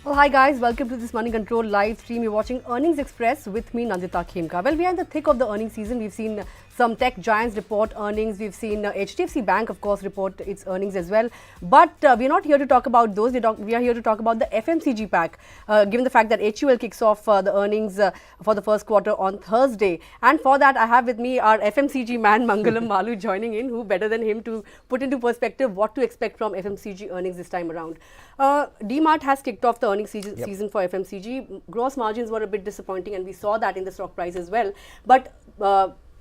Well, hi guys, welcome to this Moneycontrol live stream. You're watching Earnings Express with me, Nandita Khemka. Well, we are in the thick of the earnings season. We've seen some tech giants report earnings. We've seen HDFC Bank, of course, report its earnings as well. But we're not here to talk about those. We are here to talk about the FMCG pack, given the fact that HUL kicks off the earnings for the first quarter on Thursday. And for that, I have with me our FMCG man, Mangalam Maloo, joining in. Who better than him to put into perspective what to expect from FMCG earnings this time around. DMart has kicked off the earnings season for FMCG. Gross margins were a bit disappointing, and we saw that in the stock price as well. But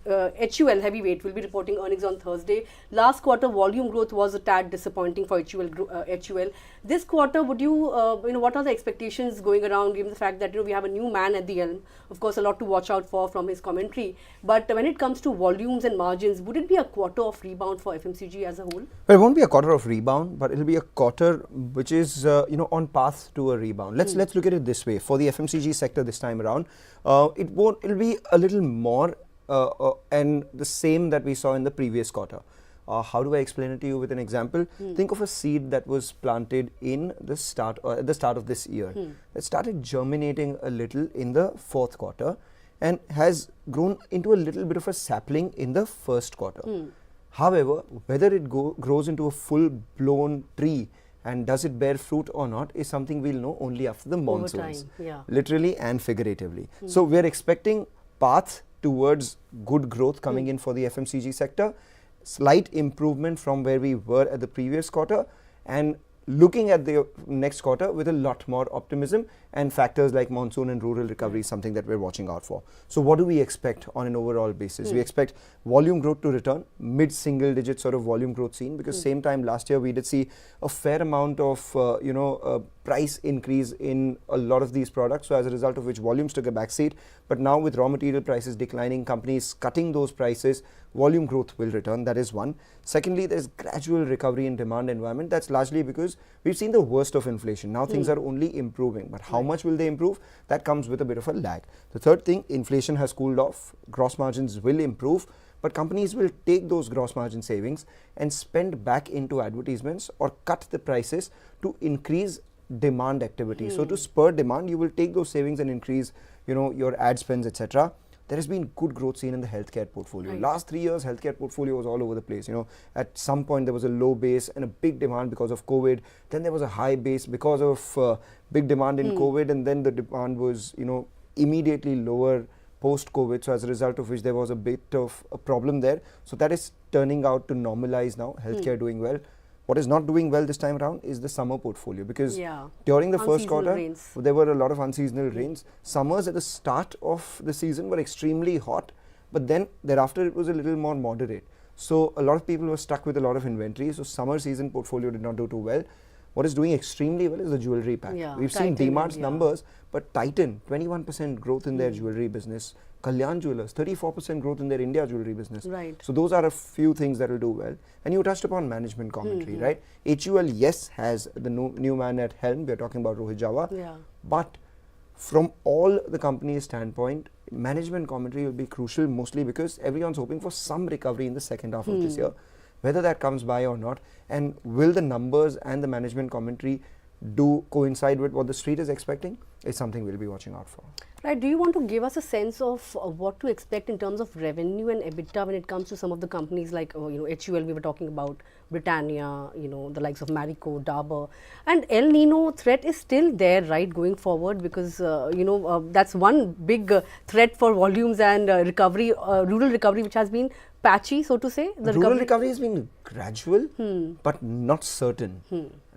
HUL heavyweight will be reporting earnings on Thursday. Last quarter volume growth was a tad disappointing for HUL. This quarter, would you what are the expectations going around, given the fact that we have a new man at the helm? Of course, a lot to watch out for from his commentary. But when it comes to volumes and margins, would it be a quarter of rebound for FMCG as a whole? Well, it won't be a quarter of rebound, but it'll be a quarter which is on path to a rebound. Let's look at it this way. For the FMCG sector this time around, it'll be a little more and the same that we saw in the previous quarter. How do I explain it to you with an example? Think of a seed that was planted in the start at the start of this year. It started germinating a little in the fourth quarter and has grown into a little bit of a sapling in the first quarter. However, whether it grows into a full-blown tree and does it bear fruit or not is something we'll know only after the monsoons, literally and figuratively. So we're expecting path towards good growth coming in for the FMCG sector, slight improvement from where we were at the previous quarter, and looking at the next quarter with a lot more optimism, and factors like monsoon and rural recovery is something that we're watching out for. So what do we expect on an overall basis? We expect volume growth to return, mid-single digit sort of volume growth seen, because same time last year we did see a fair amount of price increase in a lot of these products, so as a result of which volumes took a backseat. But now with raw material prices declining, companies cutting those prices, volume growth will return. That is one. Secondly, there's gradual recovery in demand environment. That's largely because we've seen the worst of inflation. Now things are only improving, but how much will they improve? That comes with a bit of a lag. The third thing, inflation has cooled off, gross margins will improve, but companies will take those gross margin savings and spend back into advertisements or cut the prices to increase demand activity. So to spur demand, you will take those savings and increase your ad spends, etc. There has been good growth seen in the healthcare portfolio. Last 3 years, healthcare portfolio was all over the place. At some point there was a low base and a big demand because of COVID. Then there was a high base because of big demand in COVID, and then the demand was immediately lower post-COVID. So as a result of which there was a bit of a problem there. So that is turning out to normalize now. Healthcare doing well. What is not doing well this time around is the summer portfolio, because during the first quarter, there were a lot of unseasonal rains. Summers at the start of the season were extremely hot, but then thereafter it was a little more moderate. So a lot of people were stuck with a lot of inventory. So summer season portfolio did not do too well. What is doing extremely well is the jewelry pack. We've seen DMart's numbers, but Titan, 21% growth in their jewelry business. Kalyan Jewelers, 34% growth in their India jewelry business. So those are a few things that will do well. And you touched upon management commentary, right? HUL, yes, has the new man at helm. We're talking about Rohit Jawa. But from all the company's standpoint, management commentary will be crucial, mostly because everyone's hoping for some recovery in the second half of this year. Whether that comes by or not, and will the numbers and the management commentary do coincide with what the street is expecting, is something we'll be watching out for. Right. Do you want to give us a sense of what to expect in terms of revenue and EBITDA when it comes to some of the companies like HUL, we were talking about, Britannia, the likes of Marico, Dabur, and El Nino threat is still there, right, going forward, because that's one big threat for volumes and recovery, rural recovery, which has been patchy, so to say. The rural recovery has been gradual, but not certain,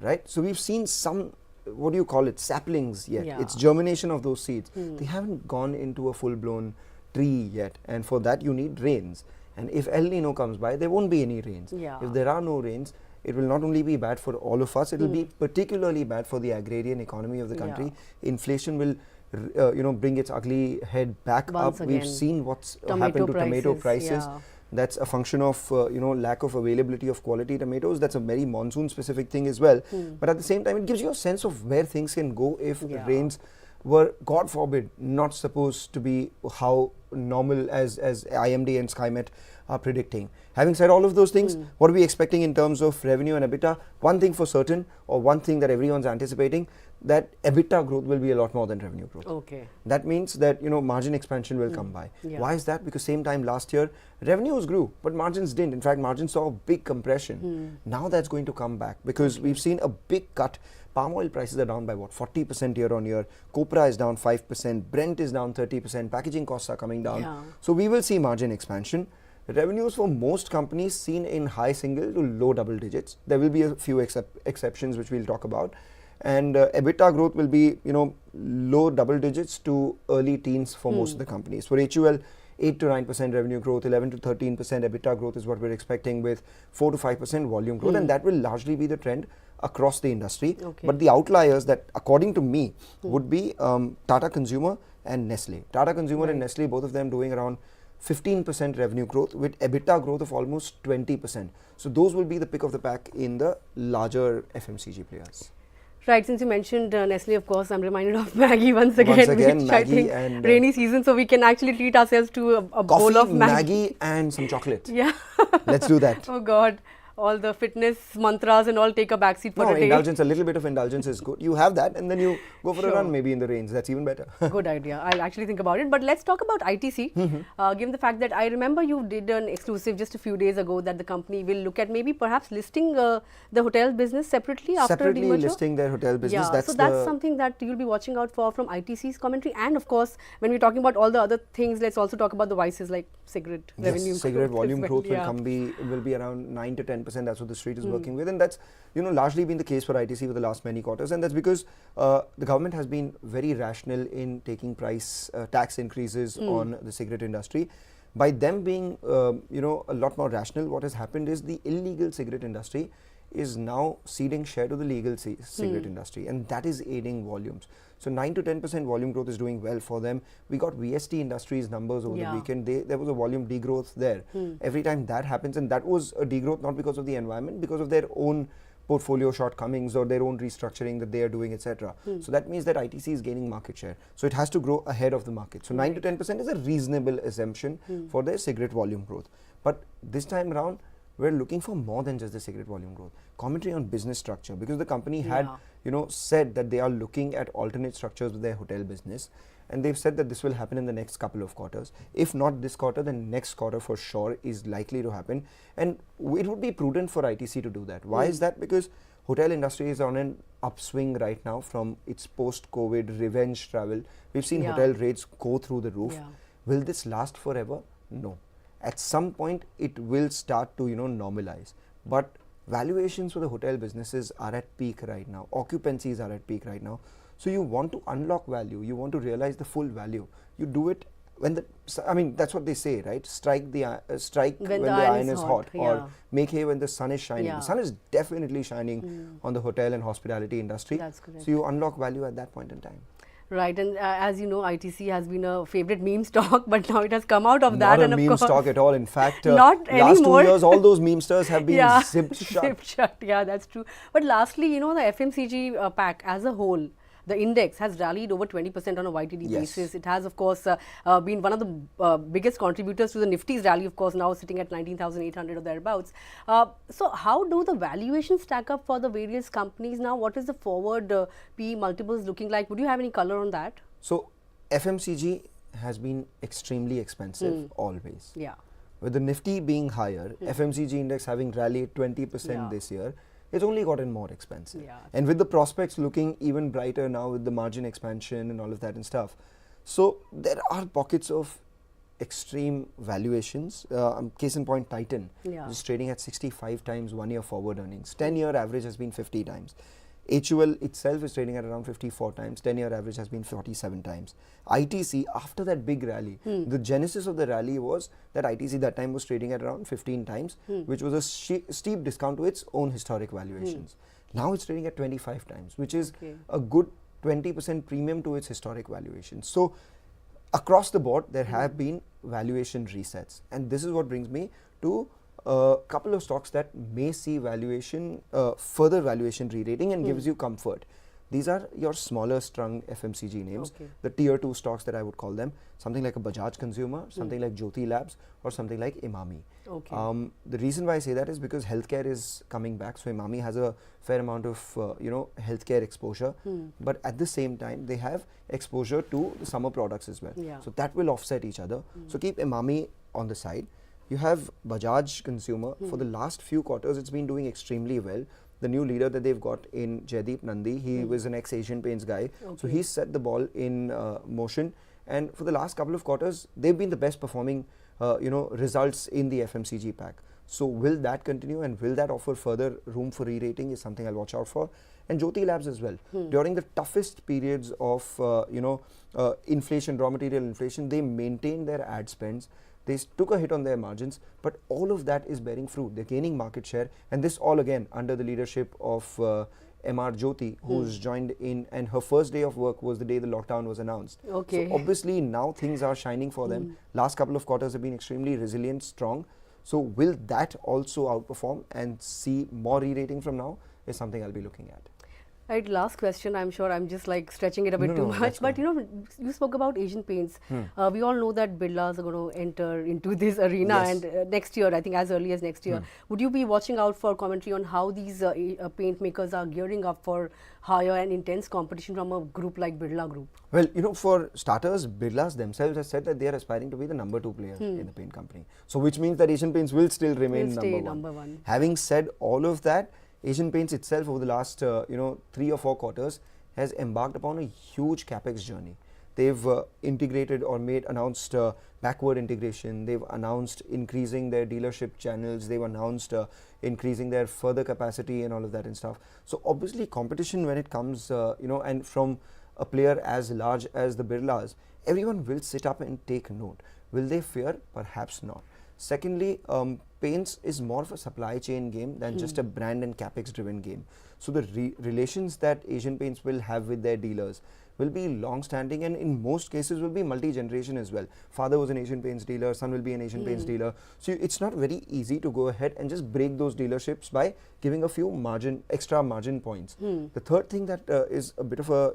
right? So we've seen some, what do you call it, saplings yet. It's germination of those seeds. They haven't gone into a full-blown tree yet, and for that you need rains. And if El Nino comes by, there won't be any rains. If there are no rains, it will not only be bad for all of us, it will be particularly bad for the agrarian economy of the country. Inflation will bring its ugly head back up. We've seen what's happened to tomato prices. That's a function of lack of availability of quality tomatoes. That's a very monsoon specific thing as well. But at the same time, it gives you a sense of where things can go if rains were, God forbid, not supposed to be how normal as IMD and SkyMet are predicting. Having said all of those things, what are we expecting in terms of revenue and EBITDA? One thing for certain, or one thing that everyone's anticipating, that EBITDA growth will be a lot more than revenue growth. Okay. That means that, you know, margin expansion will come by. Yeah. Why is that? Because same time last year, revenues grew, but margins didn't. In fact, margins saw a big compression. Now that's going to come back because we've seen a big cut. Palm oil prices are down by what, 40% year on year. Copra is down 5%. Brent is down 30%. Packaging costs are coming down. Yeah. So we will see margin expansion. Revenues for most companies seen in high single to low double digits. There will be a few exceptions which we'll talk about. And EBITDA growth will be, you know, low double digits to early teens for most of the companies. For HUL, 8 to 9% revenue growth, 11 to 13% EBITDA growth is what we're expecting, with 4 to 5% volume growth, and that will largely be the trend across the industry. Okay. But the outliers that, according to me, would be Tata Consumer and Nestle. Tata Consumer and Nestle, both of them doing around 15% revenue growth with EBITDA growth of almost 20%. So those will be the pick of the pack in the larger FMCG players. Right, since you mentioned Nestle, of course, I'm reminded of Maggie once again, Once again, which Maggie I think and rainy season, so we can actually treat ourselves to a bowl Coffee, of Maggie and some chocolate. Yeah. Let's do that. Oh God, all the fitness mantras and all take a backseat for No, a day. indulgence, a little bit of indulgence is good. You have that and then you go for a Sure. run maybe in the rains. That's even better. Good idea. I'll actually think about it. But let's talk about ITC. Given the fact that I remember you did an exclusive just a few days ago that the company will look at maybe perhaps listing the hotel business separately after Separately demerger. listing their hotel business. Yeah, That's so that's something that you'll be watching out for from ITC's commentary. And of course, when we're talking about all the other things, let's also talk about the vices like cigarette revenue. Yes, cigarette growth as volume well. growth Yeah. will be around 9 to 10%. That's what the street is working with, and that's, you know, largely been the case for ITC for the last many quarters, and that's because the government has been very rational in taking price tax increases on the cigarette industry. By them being you know, a lot more rational, what has happened is the illegal cigarette industry is now ceding share to the legal cigarette industry, and that is aiding volumes. So 9 to 10% volume growth is doing well for them. We got VST Industries numbers over the weekend. There was a volume degrowth there. Every time that happens, and that was a degrowth not because of the environment, because of their own portfolio shortcomings or their own restructuring that they are doing, etc. So that means that ITC is gaining market share. So it has to grow ahead of the market. So 9 to 10% is a reasonable assumption for their cigarette volume growth. But this time around, we're looking for more than just the cigarette volume growth. Commentary on business structure, because the company had, you know, said that they are looking at alternate structures with their hotel business, and they've said that this will happen in the next couple of quarters. If not this quarter, then next quarter for sure is likely to happen, and it would be prudent for ITC to do that. Why is that? Because hotel industry is on an upswing right now from its post-COVID revenge travel. We've seen hotel rates go through the roof. Will this last forever? No. At some point it will start to, you know, normalize, but valuations for the hotel businesses are at peak right now. Occupancies are at peak right now. So you want to unlock value, you want to realize the full value. You do it when the, I mean, that's what they say, right? Strike when the iron is hot, or make hay when the sun is shining. The sun is definitely shining on the hotel and hospitality industry. That's correct. So you unlock value at that point in time. Right, and as you know, ITC has been a favorite meme stock, but now it has come out of that. Not and a of meme course, stock at all. In fact, not last anymore. 2 years, all those memesters have been zipped shut. Zipped shut. Yeah, that's true. But lastly, you know, the FMCG pack as a whole, the index has rallied over 20% on a YTD basis. It has, of course, been one of the biggest contributors to the Nifty's rally, of course, now sitting at 19,800 or thereabouts. So how do the valuations stack up for the various companies now? What is the forward PE multiples looking like? Would you have any color on that? So FMCG has been extremely expensive always. Yeah. With the Nifty being higher, FMCG index having rallied 20% this year, it's only gotten more expensive. And with the prospects looking even brighter now with the margin expansion and all of that and stuff. So there are pockets of extreme valuations. Case in point, Titan is trading at 65 times 1 year forward earnings. 10-year average has been 50 times. HUL itself is trading at around 54 times. 10-year average has been 47 times. ITC, after that big rally, the genesis of the rally was that ITC that time was trading at around 15 times, which was a steep discount to its own historic valuations. Now it's trading at 25 times, which is a good 20% premium to its historic valuations. So across the board, there have been valuation resets, and this is what brings me to a couple of stocks that may see valuation, further valuation re-rating, and gives you comfort. These are your smaller strung FMCG names, Okay. the tier 2 stocks that I would call them, something like a Bajaj Consumer, something like Jyoti Labs, or something like Imami. Okay. The reason why I say that is because healthcare is coming back, so Imami has a fair amount of healthcare exposure, but at the same time they have exposure to the summer products as well. Yeah. So that will offset each other. So keep Imami on the side. You have Bajaj Consumer. For the last few quarters, it's been doing extremely well. The new leader that they've got in Jaideep Nandi, he was an ex-Asian Paints guy. So he's set the ball in motion. And for the last couple of quarters, they've been the best performing results in the FMCG pack. So will that continue, and will that offer further room for re-rating is something I'll watch out for. And Jyoti Labs as well. During the toughest periods of inflation, raw material inflation, they maintained their ad spends. They took a hit on their margins, but all of that is bearing fruit. They're gaining market share, and this all again under the leadership of MR Jyoti, who's joined in, and her first day of work was the day the lockdown was announced. Okay. So obviously now things are shining for them. Last couple of quarters have been extremely resilient, strong. So will that also outperform and see more re-rating from now is something I'll be looking at. Right, last question. I'm sure I'm just like stretching it a bit too much. But you spoke about Asian Paints. We all know that Birlas are going to enter into this arena, Yes. and next year, I think as early as next year. Would you be watching out for commentary on how these paint makers are gearing up for higher and intense competition from a group like Birla Group? Well, for starters, Birlas themselves have said that they are aspiring to be the number 2 player in the paint company. So which means that Asian Paints will still remain number one. Having said all of that, Asian Paints itself over the last 3 or 4 quarters has embarked upon a huge capex journey. They've integrated or announced backward integration. They've announced increasing their dealership channels. They've announced increasing their further capacity and all of that and stuff. So obviously competition when it comes, and from a player as large as the Birlas, everyone will sit up and take note. Will they fear? Perhaps not. Secondly, paints is more of a supply chain game than just a brand and capex driven game. So the relations that Asian Paints will have with their dealers will be long standing, and in most cases will be multi-generation as well. Father was an Asian Paints dealer, son will be an Asian Paints dealer. So it's not very easy to go ahead and just break those dealerships by giving a few extra margin points. The third thing that is a bit of a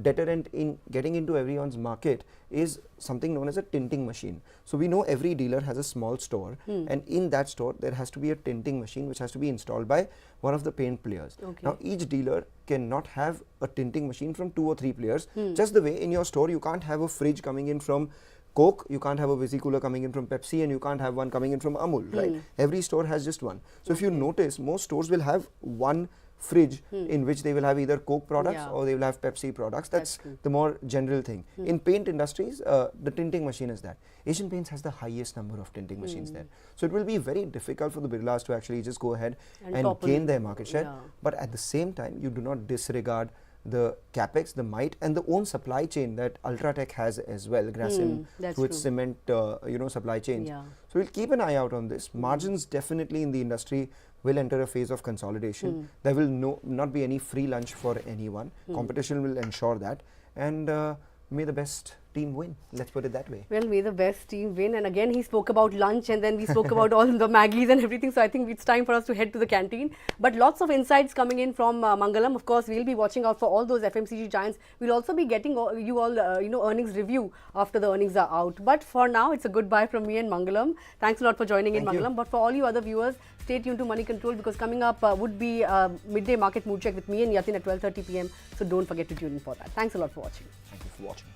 deterrent in getting into everyone's market is something known as a tinting machine. So we know every dealer has a small store, and in that store there has to be a tinting machine which has to be installed by one of the paint players. Now each dealer cannot have a tinting machine from 2 or 3 players. Just the way in your store you can't have a fridge coming in from Coke, you can't have a Visi-Cooler coming in from Pepsi, and you can't have one coming in from Amul, right? Every store has just one. So if you notice, most stores will have one fridge in which they will have either Coke products or they will have Pepsi products. That's the more general thing. In paint industries, the tinting machine is that. Asian Paints has the highest number of tinting machines there. So it will be very difficult for the Birlas to actually just go ahead and gain their market share. But at the same time, you do not disregard the capex, the might, and the own supply chain that Ultratech has as well, Grasim, through its cement supply chains. So we'll keep an eye out on this. Margins definitely in the industry will enter a phase of consolidation. There will not be any free lunch for anyone. Competition will ensure that, and may the best team win. Let's put it that way. Well, may the best team win. And again, he spoke about lunch, and then we spoke about all the Maggies and everything. So I think it's time for us to head to the canteen. But lots of insights coming in from Mangalam. Of course, we'll be watching out for all those FMCG giants. We'll also be getting you all, earnings review after the earnings are out. But for now, it's a goodbye from me and Mangalam. Thanks a lot for joining in, Mangalam. But for all you other viewers, stay tuned to Moneycontrol, because coming up would be midday market mood check with me and Yatin at 12:30 p.m. So don't forget to tune in for that. Thanks a lot for watching. Thank you for watching.